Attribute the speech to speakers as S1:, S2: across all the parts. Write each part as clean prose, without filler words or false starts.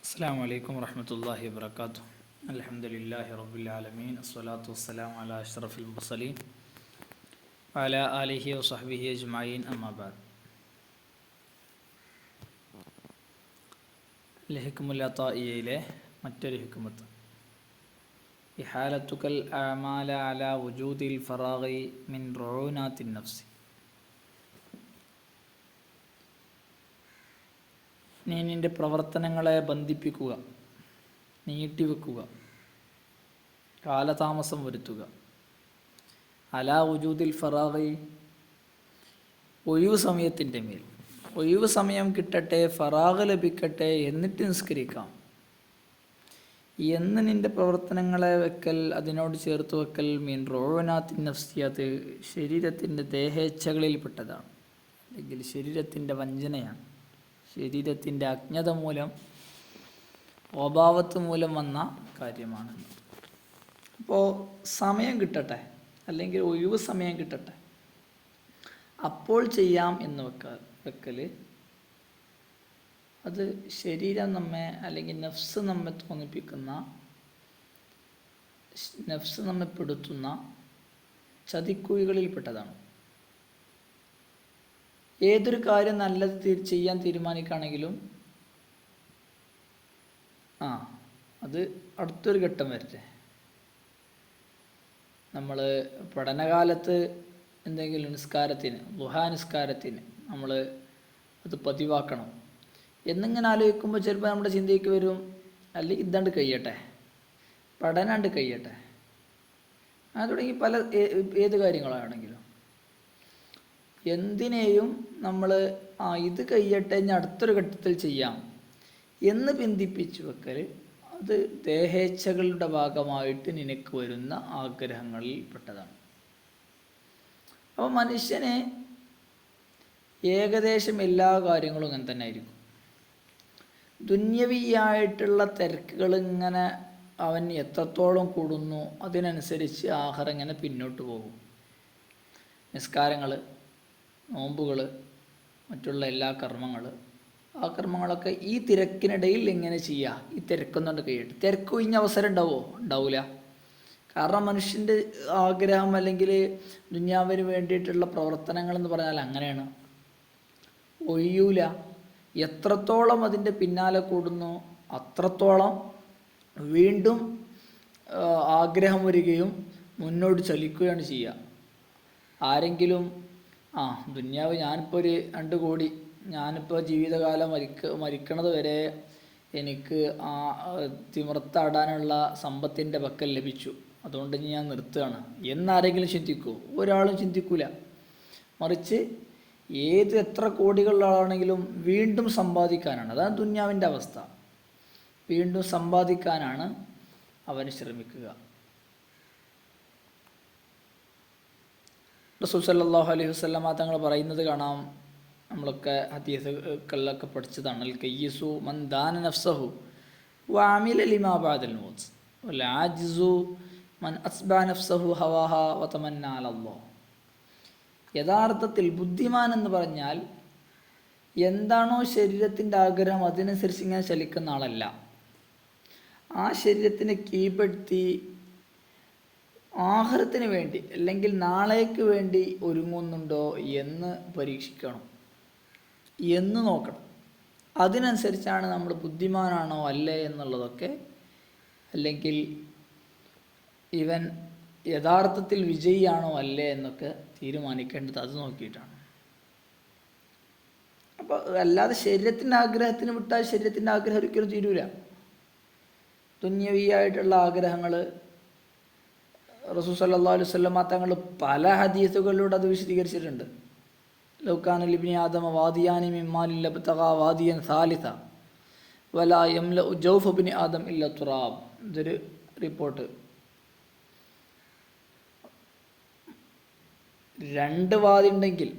S1: അസ്സലാമു അലൈക്കും വറഹ്മത്തുള്ളാഹി വബറകാതുഹു. അൽഹംദുലില്ലാഹി റബ്ബിൽ ആലമീൻ. അസ്സലാത്തു വസ്സലാമു അലാ അഷ്റഫിൽ മുർസലീൻ വഅലാ ആലിഹി വസഹ്ബിഹി അജ്മഈൻ. അമ്മാ ബഅദ്. ഹിക്മുൽ അതാഇയയിലെ മറ്റൊരു ഹിക്മത്ത്, ഇഹാലത്തുകൽ അഅമാല അലാ വുജൂദിൽ ഫറാഗി മിൻ റുഊനാത്തിൻ നഫ്സി. നീ നിൻ്റെ പ്രവർത്തനങ്ങളെ ബന്ധിപ്പിക്കുക, നീട്ടിവെക്കുക, കാലതാമസം വരുത്തുക. അലാ വുജൂദിൽ ഫറാഗി, ഒഴിവ് സമയത്തിൻ്റെ മേൽ. ഒഴിവ് സമയം കിട്ടട്ടെ, ഫറാഗ് ലഭിക്കട്ടെ, എന്നിട്ട് നിസ്കരിക്കാം എന്ന് നിൻ്റെ പ്രവർത്തനങ്ങളെ വെക്കൽ, അതിനോട് ചേർത്ത് വെക്കൽ മീൻ റോവനാത്തിൻ നഫ്സി, അത് ശരീരത്തിൻ്റെ ദേഹേച്ഛകളിൽപ്പെട്ടതാണ്, അല്ലെങ്കിൽ ശരീരത്തിൻ്റെ വഞ്ചനയാണ്, ശരീരത്തിൻ്റെ അജ്ഞത മൂലം, അഭാവത്ത് മൂലം വന്ന കാര്യമാണ്. അപ്പോൾ സമയം കിട്ടട്ടെ, അല്ലെങ്കിൽ ഒഴിവ് സമയം കിട്ടട്ടെ, അപ്പോൾ ചെയ്യാം എന്ന് വെക്കൽ അത് ശരീരം നമ്മെ, അല്ലെങ്കിൽ നഫ്സ് നമ്മെ തോന്നിപ്പിക്കുന്ന, നഫ്സ് നമ്മെ പെടുത്തുന്ന ചതിക്കുഴികളിൽപ്പെട്ടതാണ്. ഏതൊരു കാര്യം നല്ലത് ചെയ്യാൻ തീരുമാനിക്കുകയാണെങ്കിലും അത് അടുത്തൊരു ഘട്ടം വരട്ടെ. നമ്മൾ പഠനകാലത്ത് എന്തെങ്കിലും നിസ്കാരത്തിന്, ദുഹാ നിസ്കാരത്തിന് നമ്മൾ അത് പതിവാക്കണം എന്നിങ്ങനെ ആലോചിക്കുമ്പോൾ ചിലപ്പോൾ നമ്മുടെ ചിന്തയ്ക്ക് വരും, അല്ലെങ്കിൽ ഇതാണ്ട് കഴിയട്ടെ, പഠനാണ്ട് കഴിയട്ടെ, അങ്ങനെ തുടങ്ങി പല ഏത് കാര്യങ്ങളാണെങ്കിലും എന്തിനേയും നമ്മൾ ഇത് കഴിയട്ടെ, ഇനി അടുത്തൊരു ഘട്ടത്തിൽ ചെയ്യാം എന്ന് ബന്ധിപ്പിച്ചു വെക്കൽ അത് ദേഹേച്ഛകളുടെ ഭാഗമായിട്ട് നിനക്ക് വരുന്ന ആഗ്രഹങ്ങളിൽ പെട്ടതാണ്. അപ്പോൾ മനുഷ്യന് ഏകദേശം എല്ലാ കാര്യങ്ങളും അങ്ങനെ തന്നെ ആയിരിക്കും. ദുന്യവിയായിട്ടുള്ള തിരക്കുകൾ ഇങ്ങനെ അവൻ എത്രത്തോളം കൂടുന്നു അതിനനുസരിച്ച് ആഹാരം ഇങ്ങനെ പിന്നോട്ട് പോകും. നിസ്കാരങ്ങൾ, നോമ്പുകൾ, മറ്റുള്ള എല്ലാ കർമ്മങ്ങൾ, ആ കർമ്മങ്ങളൊക്കെ ഈ തിരക്കിനിടയിൽ എങ്ങനെ ചെയ്യുക, ഈ തിരക്കൊന്നുകൊണ്ട് കഴിയട്ടെ. തിരക്ക് കഴിഞ്ഞ അവസരം ഉണ്ടാവുമോ? ഉണ്ടാവില്ല. കാരണം മനുഷ്യൻ്റെ ആഗ്രഹം, അല്ലെങ്കിൽ ദുന്യാവിന് വേണ്ടിയിട്ടുള്ള പ്രവർത്തനങ്ങൾ എന്ന് പറഞ്ഞാൽ അങ്ങനെയാണ്, ഒഴിയൂല. എത്രത്തോളം അതിൻ്റെ പിന്നാലെ കൂടുന്നു അത്രത്തോളം വീണ്ടും ആഗ്രഹം വരികയും മുന്നോട്ട് ചലിക്കുകയാണ് ചെയ്യുക. ആരെങ്കിലും ദുന്യാവ്, ഞാനിപ്പോൾ ഒരു 2 കോടി, ഞാനിപ്പോൾ ജീവിതകാലം മരിക്കണത് വരെ എനിക്ക് തിമിർത്താടാനുള്ള സമ്പത്തിൻ്റെ പക്കൽ ലഭിച്ചു, അതുകൊണ്ട് ഞാൻ നിർത്തുകയാണ് എന്നാരെങ്കിലും ചിന്തിക്കുമോ? ഒരാളും ചിന്തിക്കൂല. മറിച്ച് എത്ര കോടികളിലാണെങ്കിലും വീണ്ടും സമ്പാദിക്കാനാണ്, അതാണ് ദുന്യാവിൻ്റെ അവസ്ഥ. വീണ്ടും സമ്പാദിക്കാനാണ് അവൻ ശ്രമിക്കുക. റസൂൽ സല്ലല്ലാഹു അലൈഹി വസല്ലമ തങ്ങൾ പറയുന്നത് കാണാം, നമ്മളൊക്കെ ഹദീസുകളിലൊക്കെ പഠിച്ചതാണ്, അൽ കയ്യിസു മൻ ദാന നഫ്സഹു വഅമില ലിമാ ബഅദൽ മൗത്ത് വൽ ആജിസു മൻ അസ്ബഅ നഫ്സഹു ഹവാഹ വതമന്ന അലല്ലാഹ്. യഥാർത്ഥത്തിൽ ബുദ്ധിമാൻ എന്ന് പറഞ്ഞാൽ എന്താണോ ശരീരത്തിൻ്റെ ആഗ്രഹം അതിനനുസരിച്ച് ഇങ്ങനെ ചലിക്കുന്ന ആളല്ല. ആ ശരീരത്തിനെ കീഴ്പ്പെടുത്തി ആഹാരത്തിന് വേണ്ടി, അല്ലെങ്കിൽ നാളേക്ക് വേണ്ടി ഒരുങ്ങുന്നുണ്ടോ എന്ന് പരീക്ഷിക്കണം, എന്ന് നോക്കണം. അതിനനുസരിച്ചാണ് നമ്മൾ ബുദ്ധിമാനാണോ അല്ലേ എന്നുള്ളതൊക്കെ, അല്ലെങ്കിൽ ഇവൻ യഥാർത്ഥത്തിൽ വിജയിയാണോ അല്ലേ എന്നൊക്കെ തീരുമാനിക്കേണ്ടത് അത് നോക്കിയിട്ടാണ്. അപ്പോൾ അല്ലാതെ ശരീരത്തിൻ്റെ ആഗ്രഹത്തിന് വിട്ടാൽ ശരീരത്തിൻ്റെ ആഗ്രഹം ഒരിക്കലും തീരൂല. ദുന്യവിയായിട്ടുള്ള ആഗ്രഹങ്ങൾ റസൂൽ സല്ലല്ലാഹു അലൈഹി വസല്ലമ തങ്ങൾ പല ഹദീസുകളിലൂടെ അത് വിശദീകരിച്ചിട്ടുണ്ട്. ലൗകാന ലിബ്നി ആദമ വാദിയാനി മിൻ മാലിൽ ലബ്തഗാ വാദിയൻ സാലിസ വലാ യംലഉ ജൗഫ ഇബ്നി ആദം ഇല്ല തുറാബ്. ഇതൊരു റിപ്പോർട്ട്. 2 വാദിയുണ്ടെങ്കിൽ,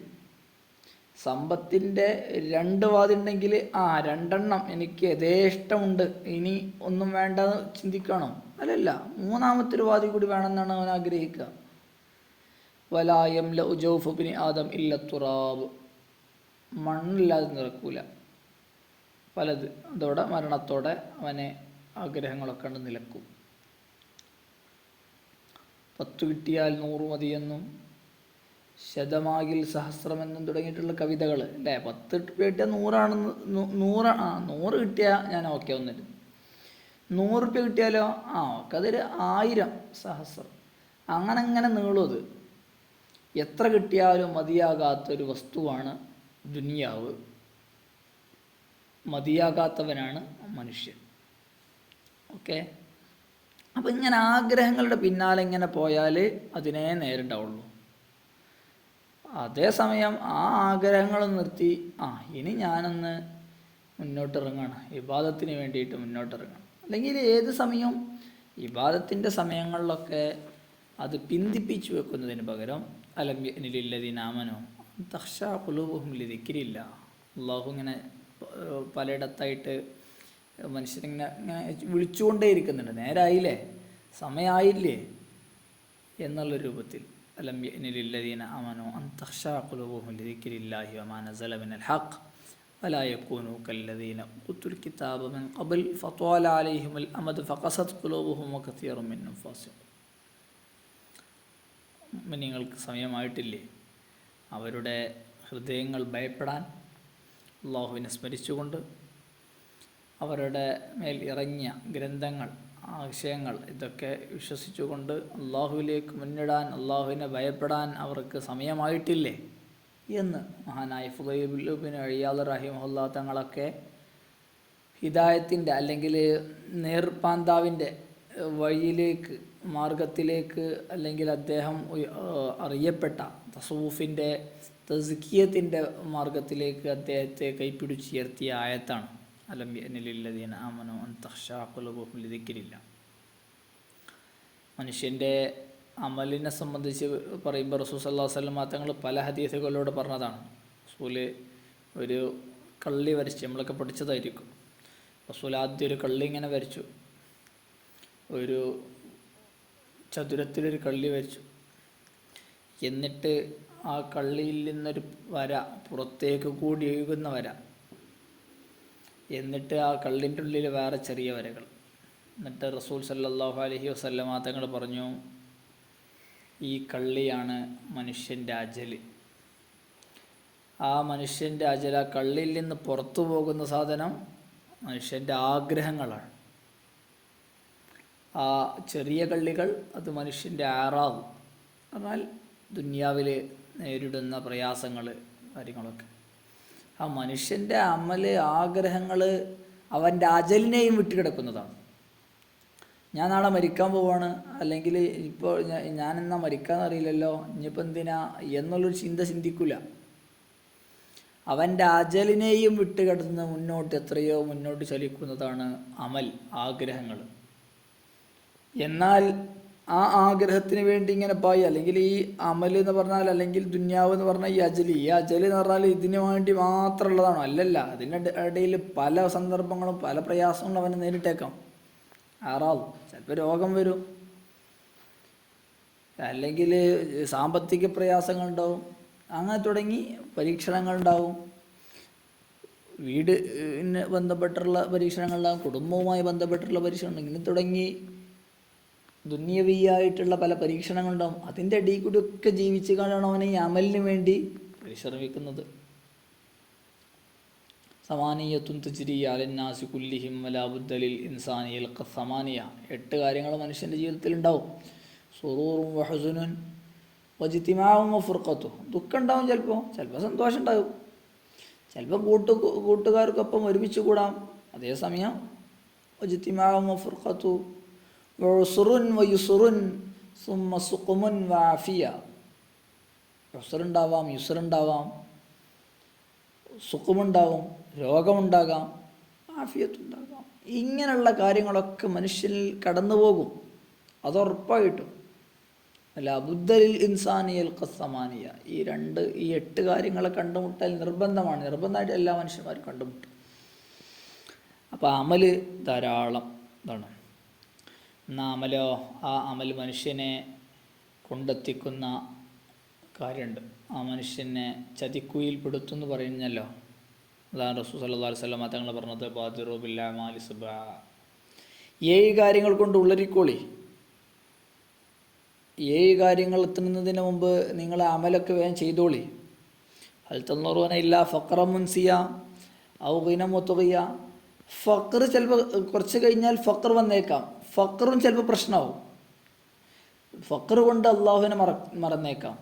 S1: സമ്പത്തിൻ്റെ 2 വാദിയുണ്ടെങ്കിൽ 2 എനിക്ക് യഥേഷ്ടമുണ്ട്, ഇനി ഒന്നും വേണ്ട ചിന്തിക്കണം, അല്ലല്ല, 3ാമത്തെ വാദി കൂടി വേണമെന്നാണ് അവൻ ആഗ്രഹിക്കുക. വലാ യംലഉ ജൗഫ ഇബ്നി ആദം ഇല്ല തുറാബ്, മണ്ണില്ലാതെ നിറക്കൂല. പലത് അതോടെ മരണത്തോടെ അവന് ആഗ്രഹങ്ങളൊക്കെ കണ്ട് നിലക്കും. 10 കിട്ടിയാൽ 100 മതിയെന്നും ശതമാകിൽ സഹസ്രമെന്നും തുടങ്ങിയിട്ടുള്ള കവിതകൾ അല്ലേ. 10 കിട്ടിയാൽ 100 100 കിട്ടിയാൽ ഞാൻ ഓക്കെ ഒന്നില്ല. 100 റുപ്യ കിട്ടിയാലോ ഓക്കെ അതൊരു 1000 സഹസ്രം അങ്ങനെ നീളും. അത് എത്ര കിട്ടിയാലും മതിയാകാത്തൊരു വസ്തുവാണ് ദുനിയാവ്. മതിയാകാത്തവനാണ് മനുഷ്യൻ. ഓക്കെ. അപ്പം ഇങ്ങനെ ആഗ്രഹങ്ങളുടെ പിന്നാലെ ഇങ്ങനെ പോയാൽ അതിനേ നേരിടാവുള്ളൂ. അതേസമയം ആ ആഗ്രഹങ്ങൾ നിർത്തി ഇനി ഞാനൊന്ന് മുന്നോട്ടിറങ്ങണം, ഇബാദത്തിന് വേണ്ടിയിട്ട് മുന്നോട്ടിറങ്ങണം. അല്ലെങ്കിൽ ഏത് സമയവും ഇബാദത്തിൻ്റെ സമയങ്ങളിലൊക്കെ അത് പിന്തിപ്പിച്ചു വെക്കുന്നതിന് പകരം അലം യഅ്നിലില്ലദീന ആമനൂ തഖ്ശാ ഖുലൂബുഹും ലിദിക്രില്ലാ. അള്ളാഹു ഇങ്ങനെ പലയിടത്തായിട്ട് മനുഷ്യരിങ്ങനെ വിളിച്ചുകൊണ്ടേ ഇരിക്കുന്നുണ്ട്. നേരായില്ലേ, സമയമായില്ലേ എന്നുള്ള രൂപത്തിൽ. അലം യഅ്നിലില്ലദീന ആമനൂ അൻ തഖ്ശാ ഖുലൂബുഹും ലിദിക്രില്ലാഹി വമാ നസല മിനൽ ഹഖ് വലാ യകൂനൂ കല്ലദീന ഊതുൽ കിതാബ മിൻ ഖബ്ൽ ഫത്വാല അലൈഹിമുൽ അമദ് ഫഖസത് ഖുലൂബുഹും വകസീറും മിൻഹും ഫാസിഖൂൻ. നിങ്ങൾക്ക് സമയമായിട്ടില്ലേ അവരുടെ ഹൃദയങ്ങൾ ഭയപ്പെടാൻ, അള്ളാഹുവിനെ സ്മരിച്ചുകൊണ്ട് അവരുടെ മേൽ ഇറങ്ങിയ ഗ്രന്ഥങ്ങൾ, ആശയങ്ങൾ ഇതൊക്കെ വിശ്വസിച്ചുകൊണ്ട് അള്ളാഹുവിലേക്ക് മുന്നിടാൻ, അള്ളാഹുവിനെ ഭയപ്പെടാൻ അവർക്ക് സമയമായിട്ടില്ലേ എന്ന് മഹാനായ ഫുദൈൽ ഇബ്നു ഇയാദ് റഹിമഹുല്ലാഹ് തങ്ങളൊക്കെ ഹിദായത്തിൻ്റെ അല്ലെങ്കിൽ നേർപ്പാന്താവിൻ്റെ വഴിയിലേക്ക്, മാർഗത്തിലേക്ക്, അല്ലെങ്കിൽ അദ്ദേഹം അറിയപ്പെട്ട തസവൂഫിൻ്റെ തസ്കിയത്തിൻ്റെ മാർഗത്തിലേക്ക് അദ്ദേഹത്തെ കൈപ്പിടിച്ചുയർത്തിയ ആയത്താണ് അലം യഅ്നിലില്ലദീന ആമനൂ അൻ തഖ്ശാ ഖുലൂബുഹും ലിദിക്രില്ലാ. മനുഷ്യൻ്റെ അമലിനെ സംബന്ധിച്ച് പറയുമ്പോൾ റസൂൽ സല്ലല്ലാഹു അലൈഹി വസല്ലം തങ്ങൾ പല ഹദീസുകളിലൂടെ പറഞ്ഞതാണ്. റസൂൽ ഒരു കള്ളി വരച്ച്, നമ്മളൊക്കെ പഠിച്ചതായിരിക്കും. റസൂൽ ആദ്യം ഒരു കള്ളി ഇങ്ങനെ വരച്ചു, ഒരു ചതുരത്തിലൊരു കള്ളി വരച്ചു. എന്നിട്ട് ആ കള്ളിയിൽ നിന്നൊരു വര, പുറത്തേക്ക് കൂടി ഒഴുകുന്ന വര. എന്നിട്ട് ആ കള്ളിൻ്റെ ഉള്ളിൽ വേറെ ചെറിയ വരകൾ. എന്നിട്ട് റസൂൽ സല്ലല്ലാഹു അലൈഹി വസല്ലം തങ്ങൾ പറഞ്ഞു, ഈ കള്ളിയാണ് മനുഷ്യൻ്റെ അജല്. ആ മനുഷ്യൻ്റെ അജൽ, ആ കള്ളിയിൽ നിന്ന് പുറത്തു പോകുന്ന സാധനം മനുഷ്യൻ്റെ ആഗ്രഹങ്ങളാണ്. ആ ചെറിയ കള്ളികൾ അത് മനുഷ്യൻ്റെ ആറാവ്, എന്നാൽ ദുനിയാവിൽ നേരിടുന്ന പ്രയാസങ്ങൾ, കാര്യങ്ങളൊക്കെ. ആ മനുഷ്യൻ്റെ അമല്, ആഗ്രഹങ്ങൾ അവൻ്റെ അജലിനെയും വിട്ടുകിടക്കുന്നതാണ്. ഞാൻ നാളെ മരിക്കാൻ പോവാണ്, അല്ലെങ്കിൽ ഇപ്പോൾ ഞാനെന്നാ മരിക്കാന്നറിയില്ലല്ലോ, ഇനിയിപ്പോൾ എന്തിനാ എന്നുള്ളൊരു ചിന്ത ചിന്തിക്കില്ല. അവൻ്റെ അജലിനെയും വിട്ടുകിടന്ന് മുന്നോട്ട് എത്രയോ മുന്നോട്ട് ചലിക്കുന്നതാണ് അമൽ, ആഗ്രഹങ്ങൾ. എന്നാൽ ആ ആഗ്രഹത്തിന് വേണ്ടി ഇങ്ങനെ പോയി, അല്ലെങ്കിൽ ഈ അമൽ എന്ന് പറഞ്ഞാൽ, അല്ലെങ്കിൽ ദുന്യാവ് എന്ന് പറഞ്ഞാൽ ഈ അജൽ എന്ന് പറഞ്ഞാൽ ഇതിനു വേണ്ടി മാത്രമുള്ളതാണോ? അല്ലല്ല. അതിൻ്റെ ഇടയിൽ പല സന്ദർഭങ്ങളും പല പ്രയാസങ്ങളും അവന് നേരിട്ടേക്കാം. ആറാവും, ചിലപ്പോൾ രോഗം വരും, അല്ലെങ്കിൽ സാമ്പത്തിക പ്രയാസങ്ങളുണ്ടാവും, അങ്ങനെ തുടങ്ങി പരീക്ഷണങ്ങളുണ്ടാവും. വീടിന് ബന്ധപ്പെട്ടുള്ള പരീക്ഷണങ്ങളുണ്ടാകും, കുടുംബവുമായി ബന്ധപ്പെട്ടുള്ള പരീക്ഷണം, ഇങ്ങനെ തുടങ്ങി ദുന്യവിയായിട്ടുള്ള പല പരീക്ഷണങ്ങളുണ്ടാവും. അതിൻ്റെ ഇടയിൽ കൂടി ഒക്കെ ജീവിച്ചു കാണണം അവനെ ഈ അമലിന് വേണ്ടി പരിശ്രമിക്കുന്നത്. സമാനിയത്തുൻ തജ്രി അലന്നാസി കുല്ലിഹിം വലാ ബുദ്ദ ലിൽ ഇൻസാനി യൽഖ സമാനിയ. 8 കാര്യങ്ങൾ മനുഷ്യൻ്റെ ജീവിതത്തിൽ ഉണ്ടാവും. സുറൂറും വഹസുനുൻ വജ്തിമാഉം വഫുർഖത്തും. ദുഃഖം ഉണ്ടാവും, ചിലപ്പോൾ സന്തോഷം ഉണ്ടാവും, ചിലപ്പോൾ കൂട്ടുകാർക്കൊപ്പം ഒരുമിച്ച് കൂടാം. അതേസമയം വജ്തിമാഉം വഫുർഖത്തും വഉസ്റുൻ വയുസ്റുൻ സുമ്മ സുഖുമുൻ വആഫിയ. ഉസ്റുണ്ടാവാം, യുസ്റുണ്ടാവാം, സുഖമുണ്ടാവും, രോഗമുണ്ടാകാം, ആഫിയത്തുണ്ടാകാം. ഇങ്ങനെയുള്ള കാര്യങ്ങളൊക്കെ മനുഷ്യനിൽ കടന്നു പോകും, അതുറപ്പായിട്ടും. അല്ല അബുദ്ദലിൽ ഇൻസാനിയൽ ഖസമാനിയ. ഈ 8 കാര്യങ്ങളെ കണ്ടുമുട്ടൽ നിർബന്ധമായിട്ട് എല്ലാ മനുഷ്യന്മാരും കണ്ടുമുട്ടും. അപ്പോൾ അമല് ധാരാളം ഇതാണ്. എന്നാൽ അമലോ, ആ അമൽ മനുഷ്യനെ കൊണ്ടെത്തിക്കുന്ന കാര്യമുണ്ട്. ആ മനുഷ്യനെ ചതിക്കുയിൽ പെടുത്തുമെന്ന് പറയുന്നല്ലോ. അതാണ് റസൂൽ സല്ലല്ലാഹു അലൈഹി വസല്ലം തങ്ങൾ പറഞ്ഞത് ബാദിറു ബിൽ അമാലി സബ്ആ, 7 കാര്യങ്ങൾ കൊണ്ട് ഉള്ളരിക്കോളി. 7 കാര്യങ്ങൾ എത്തുന്നതിന് മുമ്പ് നിങ്ങൾ അമലൊക്കെ വേഗം ചെയ്തോളി. ഹൽ തൻദുറൂന ഇല്ലാ ഫഖറൻ മുൻസിയ ഔ ഗിന മുത്ഗിയ. ഫഖർ ചിലപ്പോൾ കുറച്ച് കഴിഞ്ഞാൽ ഫഖർ വന്നേക്കാം, ഫഖറും ചിലപ്പോൾ പ്രശ്നമാവും. ഫഖർ കൊണ്ട് അള്ളാഹുവിനെ മറന്നേക്കാം.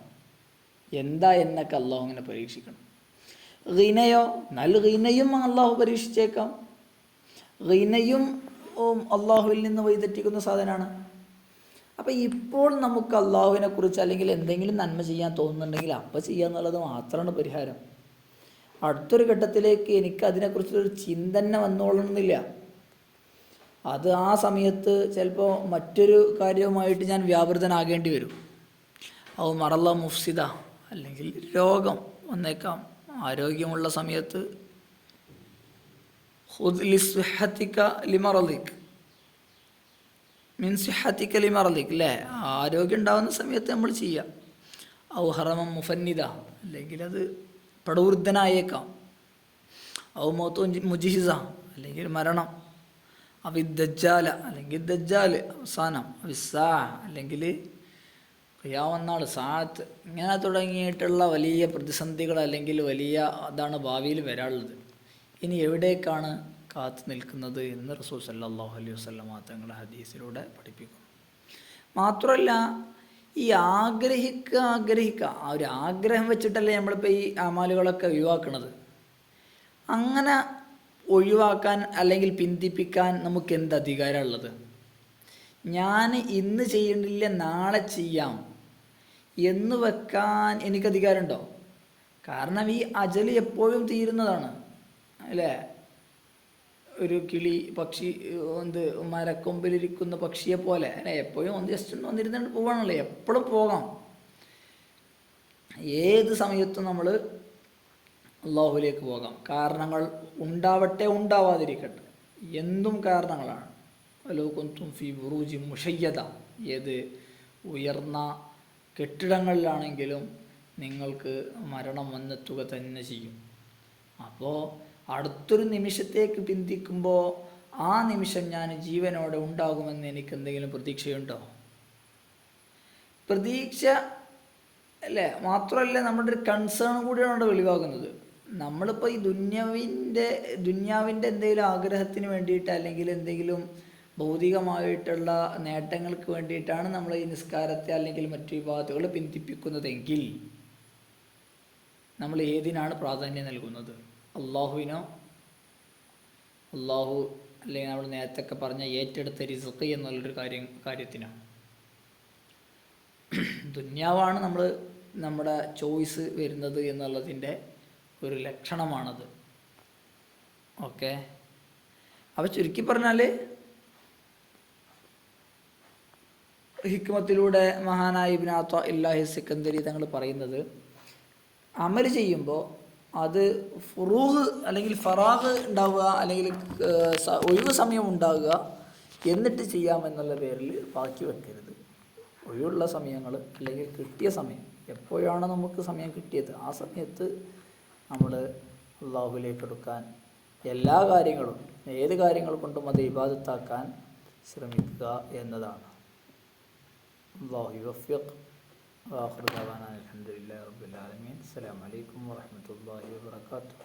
S1: എന്താ എന്നൊക്കെ അള്ളാഹു അങ്ങനെ പരീക്ഷിക്കണം. ഗിനയോ, നല്ല ഗിനയും അള്ളാഹു പരീക്ഷിച്ചേക്കാം. ഗിനയും അള്ളാഹുവിൽ നിന്ന് വഴിതെറ്റിക്കുന്ന സാധനമാണ്. അപ്പോൾ ഇപ്പോൾ നമുക്ക് അള്ളാഹുവിനെ കുറിച്ച് അല്ലെങ്കിൽ എന്തെങ്കിലും നന്മ ചെയ്യാൻ തോന്നുന്നുണ്ടെങ്കിൽ അപ്പം ചെയ്യുക എന്നുള്ളത് മാത്രമാണ് പരിഹാരം. അടുത്തൊരു ഘട്ടത്തിലേക്ക് എനിക്ക് അതിനെക്കുറിച്ചൊരു ചിന്തന വന്നോളണമെന്നില്ല. അത് ആ സമയത്ത് ചിലപ്പോൾ മറ്റൊരു കാര്യവുമായിട്ട് ഞാൻ വ്യാപൃതനാകേണ്ടി വരും. ഔ മറല്ല മുഫ്സിദ, അല്ലെങ്കിൽ രോഗം വന്നേക്കാം. ആരോഗ്യമുള്ള സമയത്ത് ഖുദ് ലിസ്ഹത്തിക ലിമറദിക് മിൻ സിഹത്തിക ലിമറദിക്, അല്ലേ? ആരോഗ്യം ഉണ്ടാകുന്ന സമയത്ത് നമ്മൾ ചെയ്യുക. ഔ ഹറമം മുഫന്നിദ, അല്ലെങ്കിൽ അത് പടവൃദ്ധനായേക്കാം. ഔ മൗത്തു മുജിഹിസ, അല്ലെങ്കിൽ മരണം. അവിദ്ദജ്ജാല, അല്ലെങ്കിൽ ദജ്ജാൽ അവസാനം. അവിസ്സാ, അല്ലെങ്കിൽ ഖിയാമന്നാൾ, സാഅത്ത്, ഇങ്ങനെ തുടങ്ങിയിട്ടുള്ള വലിയ പ്രതിസന്ധികൾ അല്ലെങ്കിൽ വലിയ അതാണ് ഭാവിയിൽ വരാനുള്ളത്. ഇനി എവിടേക്കാണ് കാത്തു നിൽക്കുന്നത് എന്ന് റസൂൽ സല്ലല്ലാഹു അലൈഹി വസല്ലം തങ്ങളുടെ ഹദീസിലൂടെ പഠിപ്പിക്കും. മാത്രമല്ല, ഈ ആഗ്രഹിക്കുക ആ ഒരു ആഗ്രഹം വെച്ചിട്ടല്ലേ നമ്മളിപ്പോൾ ഈ അമാലുകളൊക്കെ ഒഴിവാക്കുന്നത്. അങ്ങനെ ഒഴിവാക്കാൻ അല്ലെങ്കിൽ പിന്തിപ്പിക്കാൻ നമുക്ക് എന്ത് അധികാരമുള്ളത്? ഞാൻ ഇന്ന് ചെയ്യണില്ല നാളെ ചെയ്യാം എന്ന് വെക്കാൻ എനിക്ക് അധികാരമുണ്ടോ? കാരണം ഈ അജൽ എപ്പോഴും തീരുന്നതാണ്, അല്ലേ? ഒരു കിളി പക്ഷി മരക്കൊമ്പിലിരിക്കുന്ന പക്ഷിയെ പോലെ, അല്ലേ? എപ്പോഴും ജസ്റ്റ് വന്നിരുന്നിട്ട് പോവാണല്ലോ, എപ്പോഴും പോകാം. ഏത് സമയത്തും നമ്മൾ അള്ളാഹുവിലേക്ക് പോകാം. കാരണങ്ങൾ ഉണ്ടാവട്ടെ ഉണ്ടാവാതിരിക്കട്ടെ, എന്തും കാരണങ്ങളാണ്. വലൗ കുന്തും ഫീ ബുറൂജി മുശയ്യദ, ഏത് ഉയർന്ന കെട്ടിടങ്ങളിലാണെങ്കിലും നിങ്ങൾക്ക് മരണം വന്നെത്തുക തന്നെ ചെയ്യും. അപ്പോൾ അടുത്തൊരു നിമിഷത്തേക്ക് പിന്തിക്കുമ്പോൾ ആ നിമിഷം ഞാൻ ജീവനോടെ ഉണ്ടാകുമെന്ന് എനിക്ക് എന്തെങ്കിലും പ്രതീക്ഷയുണ്ടോ? പ്രതീക്ഷ അല്ലേ? മാത്രമല്ല, നമ്മുടെ ഒരു കൺസേൺ കൂടിയാണ് അവിടെ വെളിവാകുന്നത്. നമ്മളിപ്പോൾ ഈ ദുന്യാവിൻ്റെ എന്തെങ്കിലും ആഗ്രഹത്തിന് വേണ്ടിയിട്ട് അല്ലെങ്കിൽ എന്തെങ്കിലും ഭൗതികമായിട്ടുള്ള നേട്ടങ്ങൾക്ക് വേണ്ടിയിട്ടാണ് നമ്മൾ ഈ നിസ്കാരത്തെ അല്ലെങ്കിൽ മറ്റു വിഭാഗത്തുകൾ പിന്തിപ്പിക്കുന്നതെങ്കിൽ നമ്മൾ ഏതിനാണ് പ്രാധാന്യം നൽകുന്നത്? അള്ളാഹുവിനോ? അള്ളാഹു അല്ലെങ്കിൽ നമ്മൾ നേരത്തെ പറഞ്ഞ ഏറ്റെടുത്ത റിസ്ഖ് എന്നുള്ളൊരു കാര്യത്തിനോ? ദുന്യാവാണ് നമ്മുടെ ചോയ്സ് വരുന്നത് എന്നുള്ളതിൻ്റെ ഒരു ലക്ഷണമാണത്. ഓക്കെ, അപ്പോൾ ചുരുക്കി പറഞ്ഞാൽ ഹിക്മത്തിലൂടെ മഹാനായ ഇബ്നു അത്താഇല്ലാഹി സിക്കന്ദരി തങ്ങൾ പറയുന്നത്, അമൽ ചെയ്യുമ്പോൾ അത് ഫുറൂഹ് അല്ലെങ്കിൽ ഫറാഹ് ഉണ്ടാവുക, അല്ലെങ്കിൽ ഒഴിവ് സമയം ഉണ്ടാവുക, എന്നിട്ട് ചെയ്യാമെന്നുള്ള പേരിൽ ബാക്കി വെക്കരുത്. ഒഴിവുള്ള സമയങ്ങൾ അല്ലെങ്കിൽ കിട്ടിയ സമയം, എപ്പോഴാണ് നമുക്ക് സമയം കിട്ടിയത് ആ സമയത്ത് നമ്മൾ അള്ളാഹുവിലേക്ക് എടുക്കാൻ എല്ലാ കാര്യങ്ങളും, ഏത് കാര്യങ്ങൾ കൊണ്ടും അത് ഇബാദത്താക്കാൻ ശ്രമിക്കുക എന്നതാണ്. അല്ലാഹു യുവഫിഖ്. വആഖിറു ദഅവാനാ അൽഹംദുലില്ലാഹി റബ്ബിൽ ആലമീൻ. അസ്സലാമു അലൈക്കും വറഹ്മത്തുള്ളാഹി വബറകാതുഹു.